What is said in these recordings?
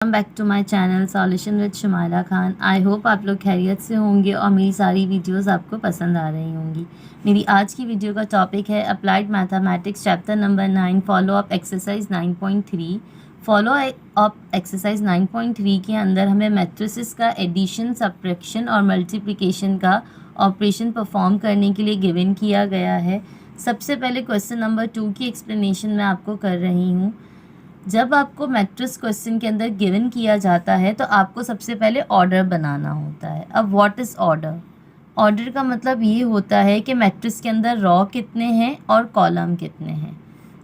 Welcome back to my channel solution with Shumaila Khan. I hope आप लोग खैरियत से होंगे और मेरी सारी वीडियोस आपको पसंद आ रही होंगी। मेरी आज की वीडियो का टॉपिक है applied mathematics chapter number 9 follow up exercise 9.3। Follow up exercise 9.3 के अंदर हमें मैट्रिसेस का एडिशन, सब्ट्रैक्शन और मल्टीप्लिकेशन का ऑपरेशन परफॉर्म करने के लिए गिवन किया गया है। सबसे पहले क्वेश्चन नंबर 2 की एक्सप्लेनेशन मैं आपको कर रही हूँ। जब आपको मैट्रिक्स क्वेश्चन के अंदर गिवन किया जाता है तो आपको सबसे पहले ऑर्डर बनाना होता है। अब व्हाट इज़ ऑर्डर? ऑर्डर का मतलब ये होता है कि मैट्रिक्स के अंदर रॉ कितने हैं और कॉलम कितने हैं।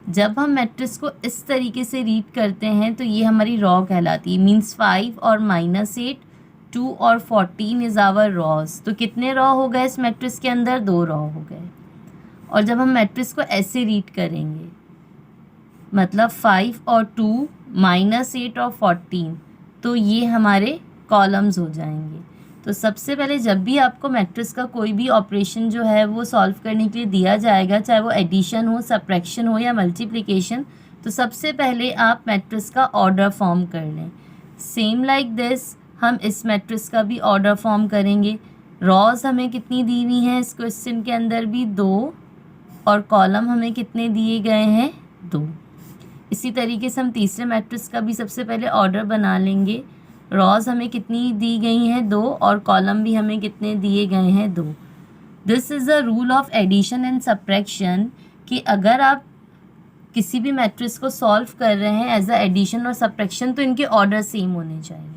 जब हम मैट्रिक्स को इस तरीके से रीड करते हैं तो ये हमारी रॉ कहलाती है। मीन्स 5 और -8, 2 और 14 इज़ आवर रॉज। तो कितने रॉ हो गए इस मैट्रिक्स के अंदर? 2 रॉ हो गए। और जब हम मैट्रिक्स को ऐसे रीड करेंगे, मतलब 5 और 2, -8 और 14, तो ये हमारे कॉलम्स हो जाएंगे। तो सबसे पहले जब भी आपको मैट्रिक्स का कोई भी ऑपरेशन जो है वो सॉल्व करने के लिए दिया जाएगा, चाहे वो एडिशन हो, सब्ट्रैक्शन हो या मल्टीप्लिकेशन, तो सबसे पहले आप मैट्रिक्स का ऑर्डर फॉर्म कर लें। सेम लाइक दिस हम इस मैट्रिक्स का भी ऑर्डर फॉर्म करेंगे। रॉज हमें कितनी दी हुई हैं इस क्वेश्चन के अंदर भी? 2। और कॉलम हमें कितने दिए गए हैं? 2। इसी तरीके से हम तीसरे मैट्रिक्स का भी सबसे पहले ऑर्डर बना लेंगे। रॉज हमें कितनी दी गई हैं? 2। और कॉलम भी हमें कितने दिए गए हैं? 2। This is a rule of addition and subtraction कि अगर आप किसी भी मैट्रिक्स को सॉल्व कर रहे हैं एज अ एडिशन और सब्ट्रैक्शन तो इनके ऑर्डर सेम होने चाहिए।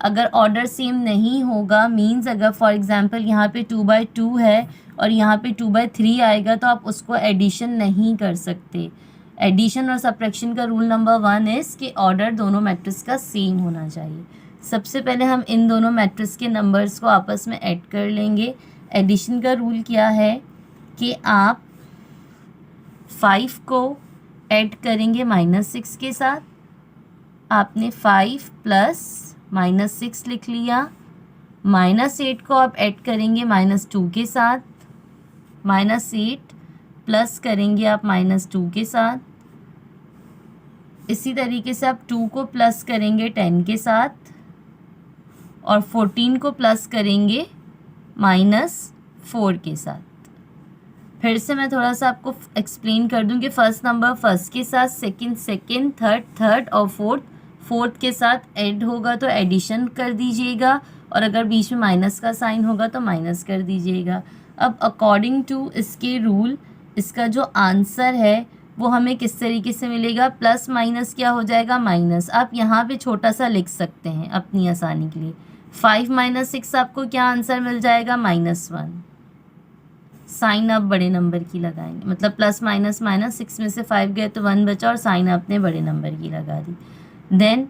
अगर ऑर्डर सेम नहीं होगा, मीन्स अगर फॉर एग्जांपल यहाँ पे 2/2 है और यहाँ पे 2/3 आएगा तो आप उसको एडिशन नहीं कर सकते। एडिशन और सब्ट्रैक्शन का रूल नंबर 1 इज़ कि ऑर्डर दोनों मैट्रिक्स का सेम होना चाहिए। सबसे पहले हम इन दोनों मैट्रिक्स के नंबर्स को आपस में ऐड कर लेंगे। एडिशन का रूल क्या है कि आप 5 को ऐड करेंगे -6 के साथ। आपने 5 + -6 लिख लिया। -8 को आप ऐड करेंगे -2 के साथ। -8 प्लस करेंगे आप -2 के साथ। इसी तरीके से आप 2 को प्लस करेंगे 10 के साथ और 14 को प्लस करेंगे -4 के साथ। फिर से मैं थोड़ा सा आपको एक्सप्लेन कर दूं कि फर्स्ट नंबर फर्स्ट के साथ, सेकंड सेकंड, थर्ड थर्ड और फोर्थ के साथ ऐड होगा तो एडिशन कर दीजिएगा, और अगर बीच में माइनस का साइन होगा तो माइनस कर दीजिएगा। अब अकॉर्डिंग टू इसके रूल इसका जो आंसर है वो हमें किस तरीके से मिलेगा? प्लस माइनस क्या हो जाएगा? माइनस। आप यहाँ पे छोटा सा लिख सकते हैं अपनी आसानी के लिए। 5 - 6 आपको क्या आंसर मिल जाएगा? -1। साइन आप बड़े नंबर की लगाएंगे, मतलब प्लस माइनस माइनस, 6 में से 5 गए तो 1 बचा और साइन आपने बड़े नंबर की लगा दी। देन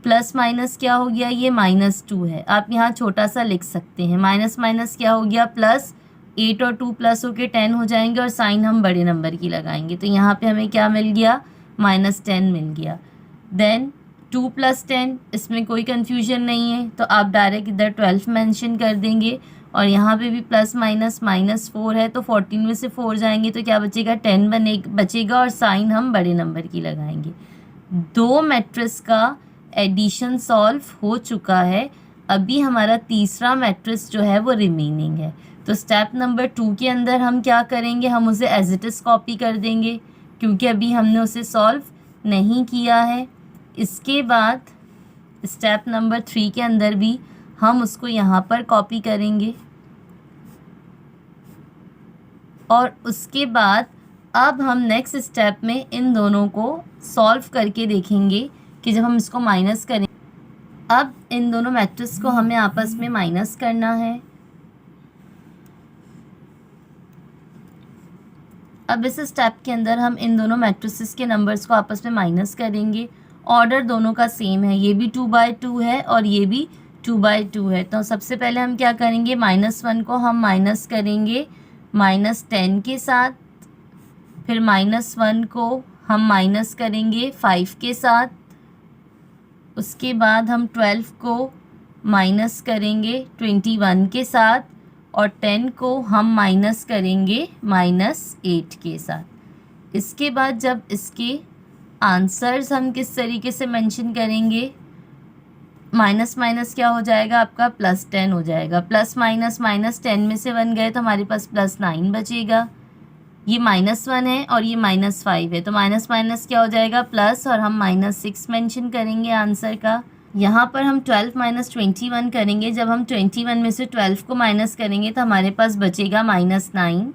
प्लस माइनस क्या हो गया? ये -2 है, आप यहाँ छोटा सा लिख सकते हैं। माइनस माइनस क्या हो गया? प्लस। 8 और 2 प्लस होके 10 हो जाएंगे और साइन हम बड़े नंबर की लगाएंगे, तो यहाँ पे हमें क्या मिल गया? -10 मिल गया। देन 2 + 10, इसमें कोई कन्फ्यूजन नहीं है, तो आप डायरेक्ट इधर 12 मेंशन कर देंगे। और यहाँ पे भी प्लस माइनस -4 है तो 14 में से 4 जाएंगे तो क्या बचेगा? 10 बचेगा और साइन हम बड़े नंबर की लगाएंगे। 2 मैट्रिक्स का एडिशन सॉल्व हो चुका है। अभी हमारा तीसरा मैट्रिक्स जो है वो रिमेनिंग है। तो स्टेप नंबर 2 के अंदर हम क्या करेंगे? हम उसे एज इट इज़ कॉपी कर देंगे क्योंकि अभी हमने उसे सॉल्व नहीं किया है। इसके बाद स्टेप नंबर 3 के अंदर भी हम उसको यहाँ पर कॉपी करेंगे, और उसके बाद अब हम नेक्स्ट स्टेप में इन दोनों को सॉल्व करके देखेंगे कि जब हम इसको माइनस करें, अब इन दोनों मैट्रिक्स को हमें आपस में माइनस करना है। अब इस स्टेप के अंदर हम इन दोनों मैट्रिसेस के नंबर्स को आपस में माइनस करेंगे। ऑर्डर दोनों का सेम है, ये भी 2/2 है और ये भी 2/2 है। तो सबसे पहले हम क्या करेंगे? -1 को हम माइनस करेंगे -10 के साथ, फिर -1 को हम माइनस करेंगे 5 के साथ, उसके बाद हम 12 को माइनस करेंगे 21 के साथ, और 10 को हम माइनस करेंगे -8 के साथ। इसके बाद जब इसके आंसर्स हम किस तरीके से मेंशन करेंगे? माइनस माइनस क्या हो जाएगा आपका +10 हो जाएगा। प्लस माइनस -10 में से 1 गए तो हमारे पास +9 बचेगा। ये -1 है और ये -5 है, तो माइनस माइनस क्या हो जाएगा प्लस, और हम -6 मेंशन करेंगे आंसर का। यहाँ पर हम 12 - 21 करेंगे। जब हम 21 में से 12 को माइनस करेंगे तो हमारे पास बचेगा -9,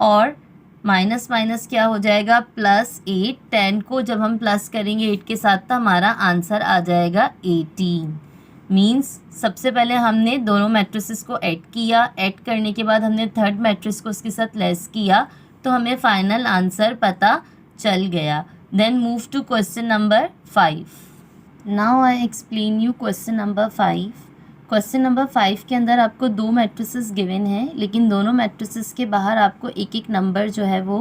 और माइनस माइनस क्या हो जाएगा +8। 10 को जब हम प्लस करेंगे 8 के साथ तो हमारा आंसर आ जाएगा 18। मीन्स सबसे पहले हमने दोनों मैट्रिसेस को ऐड किया, ऐड करने के बाद हमने थर्ड मैट्रिक्स को उसके साथ लेस किया, तो हमें फाइनल आंसर पता चल गया। Then move to question number 5। Now I explain you question number 5। Question number 5 के अंदर आपको 2 मैट्रिसेस गिवन हैं, लेकिन दोनों मैट्रिसेस के बाहर आपको एक एक नंबर जो है वो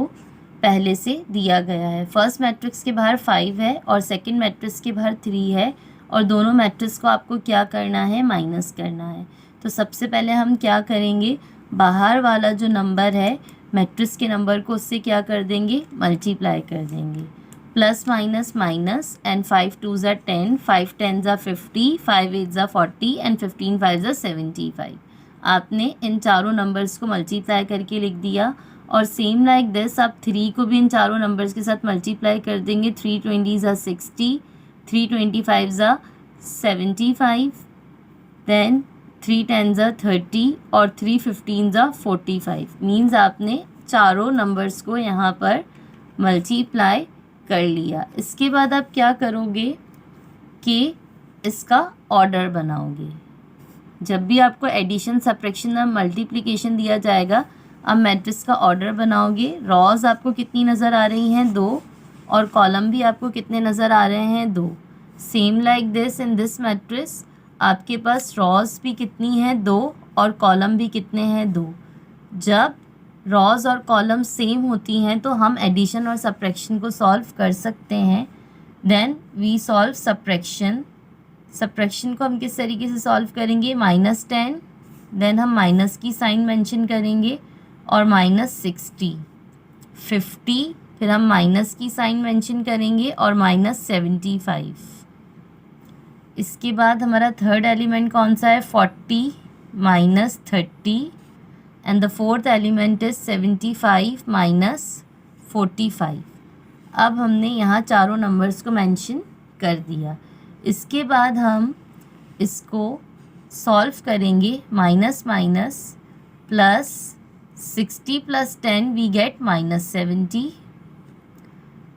पहले से दिया गया है। फर्स्ट मैट्रिक्स के बाहर 5 है और सेकंड मैट्रिक्स के बाहर 3 है, और दोनों मैट्रिक्स को आपको क्या करना है, माइनस करना है। तो सबसे पहले हम क्या करेंगे, बाहर वाला जो नंबर है मैट्रिक्स के नंबर को उससे क्या कर देंगे, मल्टीप्लाई कर देंगे। प्लस माइनस माइनस, एंड 5 2 ज़ा 10, 5 10 ज़ा 50, 5 8 ज़ा 40, एंड 15 5 ज़ा 75। आपने इन चारों नंबर्स को मल्टीप्लाई करके लिख दिया, और सेम लाइक दिस आप 3 को भी इन चारों नंबर्स के साथ मल्टीप्लाई कर देंगे। 3 20 ज़ा 60, 3 25 ज़ा 75, देन 3 10 ज़ा 30, और 3 15 ज़ा 45। मीन्स आपने चारों नंबर्स को यहाँ पर मल्टीप्लाई कर लिया। इसके बाद आप क्या करोगे कि इसका ऑर्डर बनाओगे। जब भी आपको एडिशन, सब्ट्रैक्शन और मल्टीप्लिकेशन दिया जाएगा, अब मैट्रिक्स का ऑर्डर बनाओगे। रॉज आपको कितनी नज़र आ रही हैं, 2, और कॉलम भी आपको कितने नज़र आ रहे हैं, 2। Same like this in this matrix आपके पास रॉज भी कितनी हैं, 2, और कॉलम भी कितने हैं, 2। जब रॉज और कॉलम सेम होती हैं तो हम एडिशन और सब्ट्रैक्शन को सॉल्व कर सकते हैं। Then we solve subtraction. Subtraction को हम किस तरीके से सॉल्व करेंगे, -10, देन हम माइनस की साइन मेंशन करेंगे, और -60, 50, फिर हम माइनस की साइन मेंशन करेंगे, और -75। इसके बाद हमारा थर्ड एलिमेंट कौन सा है, 40 -30, and the fourth element is 75 - 45। अब हमने यहाँ चारों नंबर्स को मेंशन कर दिया। इसके बाद हम इसको सॉल्व करेंगे, minus minus plus 60 + 10 we get -70।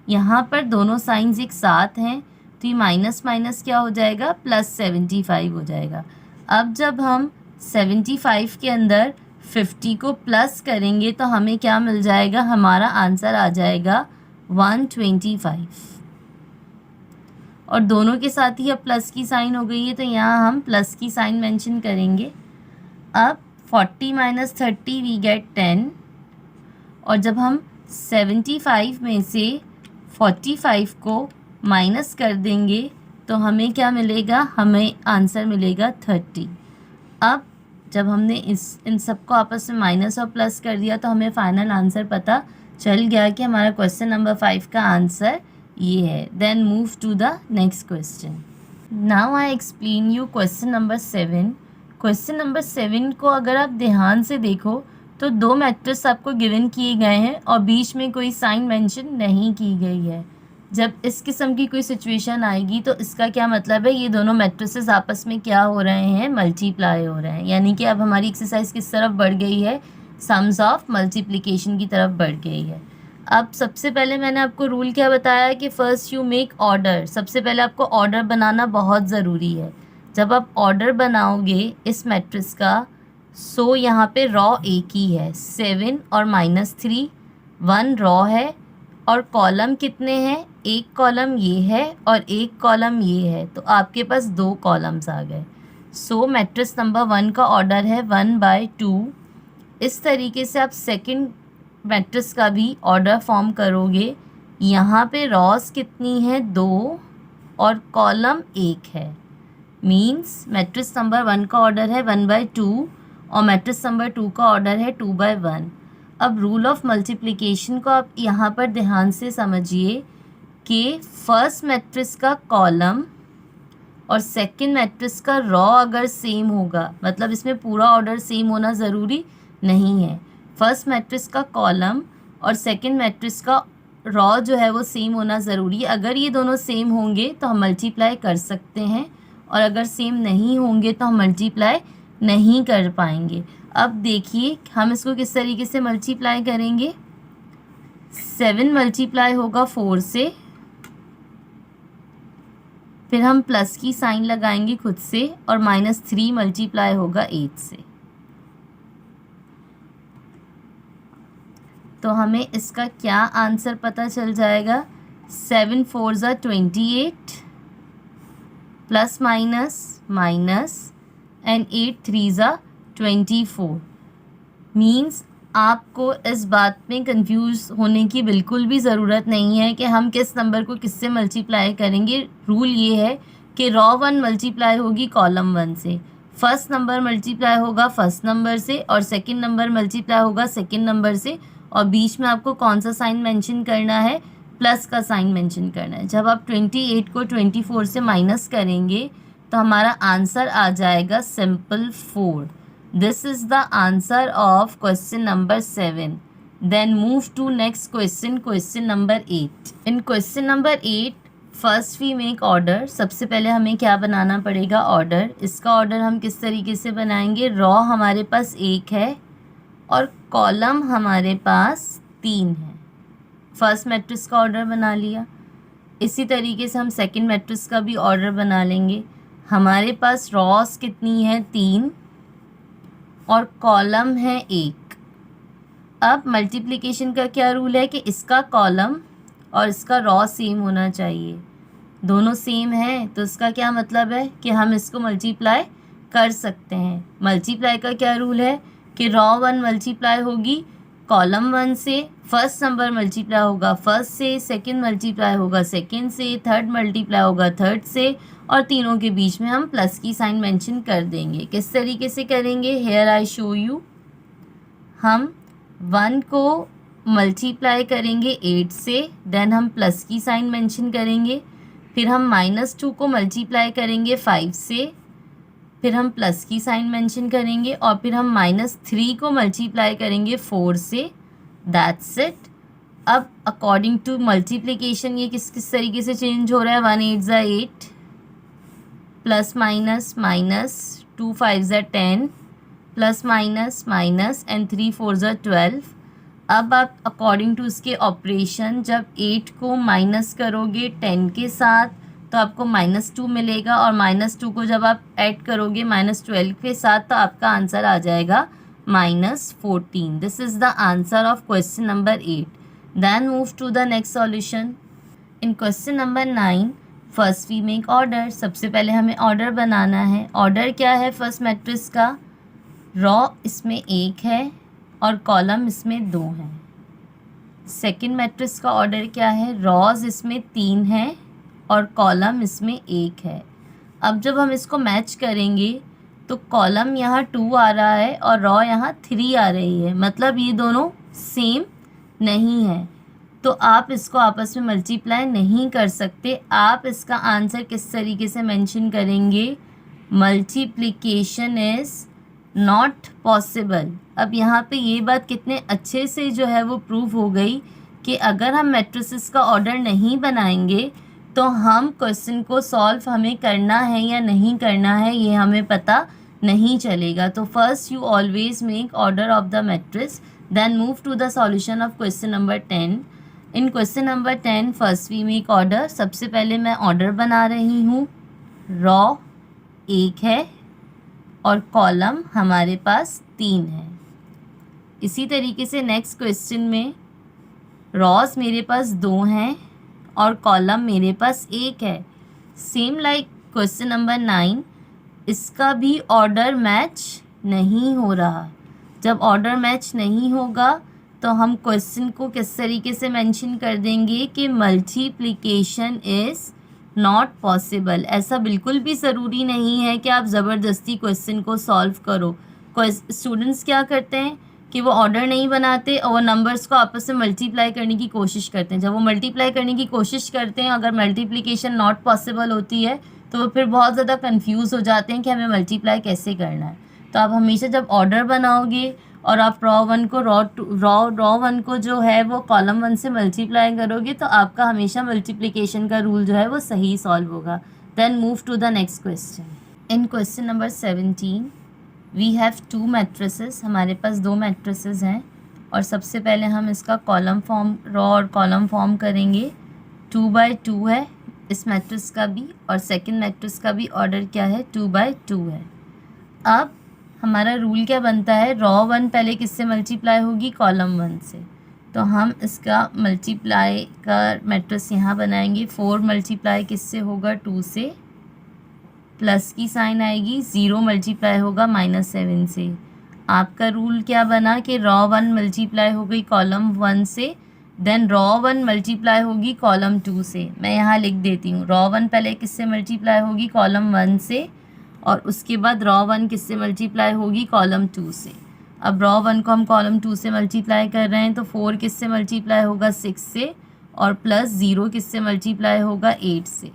यहाँ पर दोनों साइंस एक साथ हैं, तो ये माइनस माइनस क्या हो जाएगा, +75 हो जाएगा। अब जब हम 75 के अंदर 50 को प्लस करेंगे तो हमें क्या मिल जाएगा, हमारा आंसर आ जाएगा 125। और दोनों के साथ ही अब प्लस की साइन हो गई है, तो यहाँ हम प्लस की साइन मेंशन करेंगे। अब 40 - 30 वी गेट 10, और जब हम 75 में से 45 को माइनस कर देंगे तो हमें क्या मिलेगा, हमें आंसर मिलेगा 30। अब जब हमने इन सबको आपस में माइनस और प्लस कर दिया तो हमें फाइनल आंसर पता चल गया कि हमारा क्वेश्चन नंबर 5 का आंसर ये है। Then move to the next question. Now I explain you question number 7। Question number 7 को अगर आप ध्यान से देखो तो 2 मैट्रिक्स आपको गिवन किए गए हैं और बीच में कोई साइन मेंशन नहीं की गई है। जब इस किस्म की कोई सिचुएशन आएगी तो इसका क्या मतलब है, ये दोनों मैट्रिसेस आपस में क्या हो रहे हैं, मल्टीप्लाई हो रहे हैं। यानी कि अब हमारी एक्सरसाइज किस तरफ बढ़ गई है, सम्स ऑफ मल्टीप्लिकेशन की तरफ बढ़ गई है। अब सबसे पहले मैंने आपको रूल क्या बताया कि फ़र्स्ट यू मेक ऑर्डर। सबसे पहले आपको ऑर्डर बनाना बहुत ज़रूरी है। जब आप ऑर्डर बनाओगे इस मैट्रिक्स का, सो यहाँ पे रॉ एक ही है, 7 और -3, 1 रॉ है, और कॉलम कितने हैं, एक कॉलम ये है और एक कॉलम ये है, तो आपके पास 2 कॉलम्स आ गए। सो मैट्रिक्स नंबर 1 का ऑर्डर है 1/2। इस तरीके से आप सेकंड मैट्रिक्स का भी ऑर्डर फॉर्म करोगे। यहाँ पे रॉस कितनी है, 2, और कॉलम 1 है। मीन्स मैट्रिक्स नंबर 1 का ऑर्डर है 1/2 और मैट्रिक्स नंबर 2 का ऑर्डर है 2/1। अब रूल ऑफ मल्टीप्लिकेशन को आप यहाँ पर ध्यान से समझिए कि फर्स्ट मैट्रिक्स का कॉलम और सेकंड मैट्रिक्स का रॉ अगर सेम होगा, मतलब इसमें पूरा ऑर्डर सेम होना ज़रूरी नहीं है। फर्स्ट मैट्रिक्स का कॉलम और सेकंड मैट्रिक्स का रॉ जो है वो सेम होना ज़रूरी है। अगर ये दोनों सेम होंगे तो हम मल्टीप्लाई कर सकते हैं, और अगर सेम नहीं होंगे तो हम मल्टीप्लाई नहीं कर पाएंगे। अब देखिए हम इसको किस तरीके से मल्टीप्लाई करेंगे। 7 मल्टीप्लाई होगा 4 से, फिर हम प्लस की साइन लगाएंगे खुद से, और -3 मल्टीप्लाई होगा 8 से। तो हमें इसका क्या आंसर पता चल जाएगा। 7 4 ज़ा 28 प्लस माइनस माइनस एंड 8 3 ज़ा 24। मीन्स आपको इस बात में कंफ्यूज होने की बिल्कुल भी ज़रूरत नहीं है कि हम किस नंबर को किससे मल्टीप्लाई करेंगे। रूल ये है कि रॉ 1 मल्टीप्लाई होगी कॉलम 1 से, फर्स्ट नंबर मल्टीप्लाई होगा फर्स्ट नंबर से, और सेकंड नंबर मल्टीप्लाई होगा सेकंड नंबर से, और बीच में आपको कौन सा साइन मेंशन करना है, प्लस का साइन मेंशन करना है। जब आप 28 को 24 से माइनस करेंगे तो हमारा आंसर आ जाएगा simple 4। This is the answer of question number 7। Then move to next question, question number 8। In question number 8 first we make order. सबसे पहले हमें क्या बनाना पड़ेगा, ऑर्डर। इसका ऑर्डर हम किस तरीके से बनाएंगे। रॉ हमारे पास 1 है और कॉलम हमारे पास 3 है। फर्स्ट मैट्रिक्स का ऑर्डर बना लिया। इसी तरीके से हम सेकंड मैट्रिक्स का भी ऑर्डर बना लेंगे। हमारे पास रॉस कितनी है, 3, और कॉलम है 1। अब मल्टीप्लिकेशन का क्या रूल है कि इसका कॉलम और इसका रॉ सेम होना चाहिए। दोनों सेम हैं तो इसका क्या मतलब है कि हम इसको मल्टीप्लाई कर सकते हैं। मल्टीप्लाई का क्या रूल है कि रॉ 1 मल्टीप्लाई होगी कॉलम 1 से, फर्स्ट नंबर मल्टीप्लाई होगा फर्स्ट से, सेकंड मल्टीप्लाई होगा सेकंड से, थर्ड मल्टीप्लाई होगा थर्ड से, और तीनों के बीच में हम प्लस की साइन मेंशन कर देंगे। किस तरीके से करेंगे, हेयर आई शो यू। हम 1 को मल्टीप्लाई करेंगे 8 से, देन हम प्लस की साइन मेंशन करेंगे। फिर हम -2 को मल्टीप्लाई करेंगे 5 से, फिर हम प्लस की साइन मेंशन करेंगे, और फिर हम -3 को मल्टीप्लाई करेंगे 4 से। That's it. अब अकॉर्डिंग टू मल्टीप्लिकेशन ये किस किस तरीके से चेंज हो रहा है। 1 8 ज़ा 8, प्लस माइनस माइनस, 2 5 ज़ा 10, प्लस माइनस माइनस, एंड 3 4 ज़ा 12। अब आप अकॉर्डिंग टू इसके ऑपरेशन जब 8 को माइनस करोगे 10 के साथ तो आपको -2 मिलेगा, और -2 को जब आप ऐड करोगे -12 के साथ तो आपका आंसर आ जाएगा -14। This is the answer of question number 8। Then move to the next solution. In question number 9 first we make order. सबसे पहले हमें ऑर्डर बनाना है। ऑर्डर क्या है फर्स्ट मैट्रिक्स का, रॉ इसमें 1 है और कॉलम इसमें 2 है। सेकंड मैट्रिक्स का ऑर्डर क्या है, रॉज इसमें 3 है और कॉलम इसमें 1 है। अब जब हम इसको मैच करेंगे तो कॉलम यहाँ 2 आ रहा है और रॉ यहाँ 3 आ रही है, मतलब ये दोनों सेम नहीं है, तो आप इसको आपस में मल्टीप्लाई नहीं कर सकते। आप इसका आंसर किस तरीके से मेंशन करेंगे, मल्टीप्लिकेशन इज़ नॉट पॉसिबल। अब यहाँ पे ये बात कितने अच्छे से जो है वो प्रूव हो गई कि अगर हम मैट्रिसेस का ऑर्डर नहीं बनाएंगे तो हम क्वेश्चन को सॉल्व हमें करना है या नहीं करना है ये हमें पता नहीं चलेगा। तो first you always make order of the matrix, then move to the solution of question number 10। In question number 10 first we make order. सबसे पहले मैं ऑर्डर बना रही हूँ। रॉ 1 है और कॉलम हमारे पास 3 है। इसी तरीके से नेक्स्ट क्वेश्चन में रॉस मेरे पास 2 हैं और कॉलम मेरे पास 1 है। सेम लाइक क्वेश्चन नंबर 9, इसका भी ऑर्डर मैच नहीं हो रहा। जब ऑर्डर मैच नहीं होगा तो हम क्वेश्चन को किस तरीके से मेंशन कर देंगे कि मल्टीप्लिकेशन इज़ नॉट पॉसिबल। ऐसा बिल्कुल भी ज़रूरी नहीं है कि आप ज़बरदस्ती क्वेश्चन को सॉल्व करो। स्टूडेंट्स क्या करते हैं कि वो ऑर्डर नहीं बनाते और वो नंबर्स को आपस में मल्टीप्लाई करने की कोशिश करते हैं। जब वो मल्टीप्लाई करने की कोशिश करते हैं, अगर मल्टीप्लिकेशन नॉट पॉसिबल होती है तो वो फिर बहुत ज़्यादा कंफ्यूज हो जाते हैं कि हमें मल्टीप्लाई कैसे करना है। तो आप हमेशा जब ऑर्डर बनाओगे और आप रॉ वन को जो है वो कॉलम 1 से मल्टीप्लाई करोगे तो आपका हमेशा मल्टीप्लिकेशन का रूल जो है वो सही सॉल्व होगा। Then move to the next question. In question number 17 we have 2 matrices, हमारे पास 2 मैट्रिसेस हैं और सबसे पहले हम इसका कॉलम फॉर्म, रॉ और कॉलम फॉर्म करेंगे। 2/2 है इस मैट्रिक्स का भी और सेकंड मैट्रिक्स का भी ऑर्डर क्या है, 2/2 है। अब हमारा रूल क्या बनता है, रॉ 1 पहले किससे मल्टीप्लाई होगी, कॉलम 1 से। तो हम इसका मल्टीप्लाई का मैट्रिक्स यहाँ बनाएंगे। 4 मल्टीप्लाई किससे होगा, 2 से, प्लस की साइन आएगी, 0 मल्टीप्लाई होगा -7 से। आपका रूल क्या बना कि रॉ 1 मल्टीप्लाई हो गई कॉलम 1 से, देन रॉ 1 मल्टीप्लाई होगी कॉलम 2 से। मैं यहाँ लिख देती हूँ, रॉ 1 पहले किससे मल्टीप्लाई होगी, कॉलम 1 से, और उसके बाद रॉ 1 किससे मल्टीप्लाई होगी, कॉलम 2 से। अब रॉ 1 को हम कॉलम 2 से मल्टीप्लाई कर रहे हैं तो 4 किससे मल्टीप्लाई होगा, 6 से, और प्लस 0 किससे मल्टीप्लाई होगा, 8 से।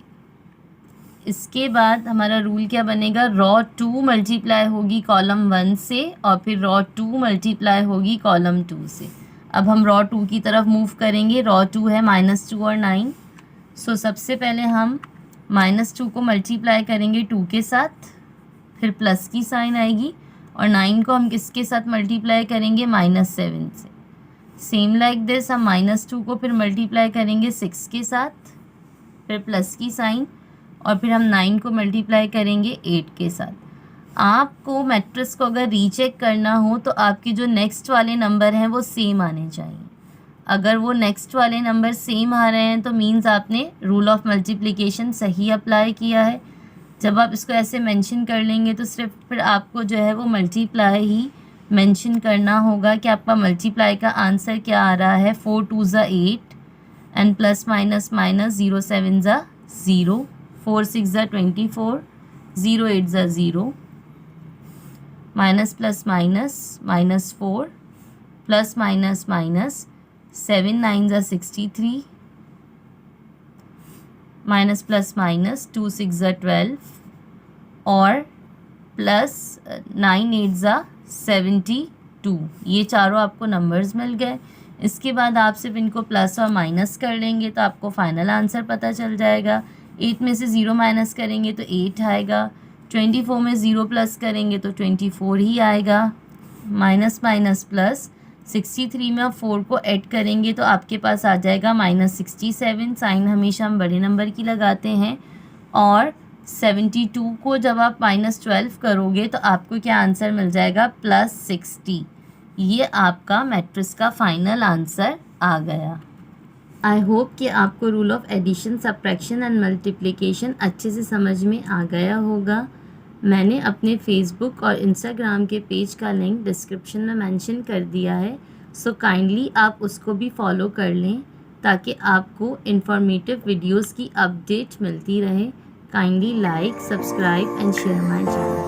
इसके बाद हमारा रूल क्या बनेगा, रॉ 2 मल्टीप्लाई होगी कॉलम 1 से और फिर रॉ 2 मल्टीप्लाई होगी कॉलम 2 से। अब हम रॉ 2 की तरफ मूव करेंगे। रॉ 2 है -2 और 9। सो सबसे पहले हम -2 को मल्टीप्लाई करेंगे 2 के साथ, फिर प्लस की साइन आएगी, और 9 को हम किसके साथ मल्टीप्लाई करेंगे, -7 से। सेम लाइक दिस हम -2 को फिर मल्टीप्लाई करेंगे 6 के साथ, फिर प्लस की साइन, और फिर हम 9 को मल्टीप्लाई करेंगे 8 के साथ। आपको मैट्रिक्स को अगर रीचेक करना हो तो आपके जो नेक्स्ट वाले नंबर हैं वो सेम आने चाहिए। अगर वो नेक्स्ट वाले नंबर सेम आ रहे हैं तो मीन्स आपने रूल ऑफ मल्टीप्लिकेशन सही अप्लाई किया है। जब आप इसको ऐसे मेंशन कर लेंगे तो सिर्फ फिर आपको जो है वो मल्टीप्लाई ही मेंशन करना होगा कि आपका मल्टीप्लाई का आंसर क्या आ रहा है। 4 2 ज़ा 8 एंड प्लस माइनस माइनस 0 7 ज़ा 0, 4 6 ज़ा 24, 0 8 ज़ा 0, minus plus minus -4, plus minus minus 7 9 ज़ा 63, माइनस प्लस माइनस 2 6 ज़ा 12, और प्लस 9 8 ज़ा 72। ये चारों आपको नंबर्स मिल गए। इसके बाद आप सिर्फ इनको प्लस और माइनस कर लेंगे तो आपको फाइनल आंसर पता चल जाएगा। 8 में से 0 माइनस करेंगे तो 8 आएगा, 24 में 0 प्लस करेंगे तो 24 ही आएगा, माइनस माइनस प्लस 63 में आप 4 को ऐड करेंगे तो आपके पास आ जाएगा -67। साइन हमेशा हम बड़े नंबर की लगाते हैं। और 72 को जब आप -12 करोगे तो आपको क्या आंसर मिल जाएगा, +60। ये आपका मैट्रिक्स का फाइनल आंसर आ गया। आई होप कि आपको rule of addition, subtraction and multiplication अच्छे से समझ में आ गया होगा। मैंने अपने फेसबुक और इंस्टाग्राम के पेज का लिंक डिस्क्रिप्शन में मेंशन कर दिया है, सो काइंडली आप उसको भी फॉलो कर लें ताकि आपको इन्फॉर्मेटिव वीडियोस की अपडेट मिलती रहे। Kindly like, subscribe and share my channel.